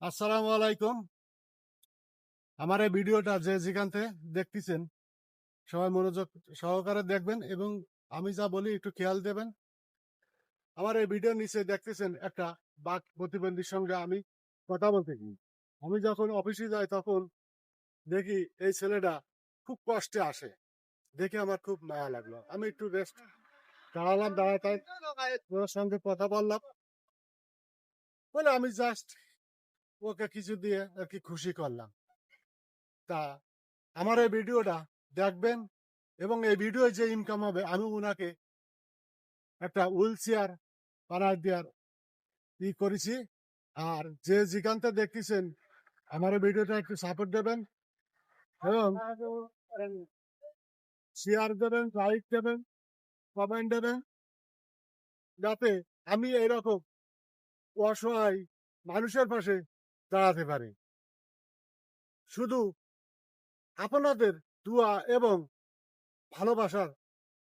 আসসালামু আলাইকুম। আমার এই ভিডিওটা যে যেখান থেকে দেখতেছেন সবাই মনোযোগ সহকারে দেখবেন এবং আমি যা বলি একটু খেয়াল দেবেন। আমার এই ভিডিওর নিচে দেখতেছেন একটা বাক প্রতিবন্ধীর সঙ্গে আমি কথা বলতে গিয়ে আমি যখন অফিসে যাই তখন দেখি এই ছেলেটা খুব কষ্টে আসে। দেখে আমার খুব মায়া লাগলো। আমি একটু রেস্ট দাঁড়ালাম, দাঁড়াতে ওর সঙ্গে কথা বললাম, বলে আমি জাস্ট ওকে কিছু দিয়ে আর কি খুশি করলাম। তা আমার এই ভিডিওটা দেখবেন এবং এই ভিডিও যে ইনকাম হবে আমি ওনাকে একটা হুইল চেয়ার বানায় দেওয়ার করেছি। আর যে যেখানটা দেখতেছেন আমার এই ভিডিওটা একটু সাপোর্ট দেবেন এবং শেয়ার দেবেন, লাইক দেবেন, কমেন্ট দেবেন, যাতে আমি এরকম অসহায় মানুষের পাশে দাঁড়াতে পারি। শুধু আপনাদের দোয়া এবং ভালোবাসার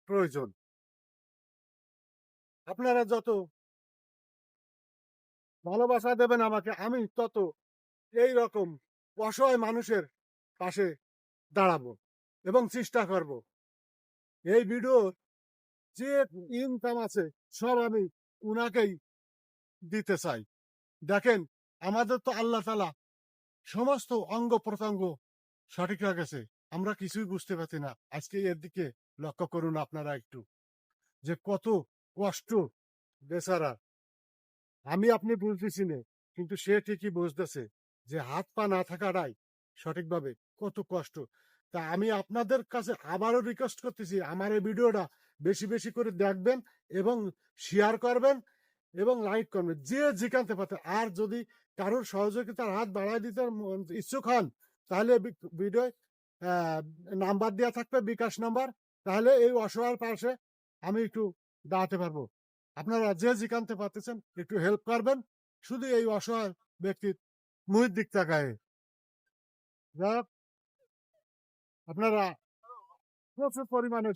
প্রয়োজন। আপনারা যত ভালোবাসা দেবেন আমাকে, আমি তত এই রকম অসহায় মানুষের পাশে দাঁড়াবো এবং চেষ্টা করব এই ভিডিও যে ইনকাম আছে সব আমি উনাকেই দিতে চাই। দেখেন, আমাদের তো আল্লাহ তাআলা সমস্ত অঙ্গ প্রত্যঙ্গ সঠিক রেখেছে, আমরা কিছুই বুঝতে পারছি না। আজকে এর দিকে লক্ষ্য করুন আপনারা একটু, যে কত কষ্ট বেচারা। আমি আপনি বুঝতেছি না, কিন্তু সে ঠিকই বুঝতেছে যে হাত পা না থাকাটাই সঠিকভাবে কত কষ্ট। তা আমি আপনাদের কাছে আবারও রিকোয়েস্ট করতেছি, আমার এই ভিডিওটা বেশি বেশি করে দেখবেন এবং শেয়ার করবেন এবং লাইক করবেন যে যেখানতে পাতে। আর যদি কারোর সহযোগিতার হাত বাড়ায় দিতে ইচ্ছুক হন, তাহলে ভিডিও নাম্বার দেওয়া থাকবে, বিকাশ নাম্বার। তাহলে এই অসহায় পাশে আমি একটু দাঁড়াতে পারবো। আপনারা যে যেখানতে পারতেছেন একটু হেল্প করবেন, শুধু এই অসহায় ব্যক্তির মুহিত দিক তাকায়। যাক, আপনারা প্রচুর পরিমাণে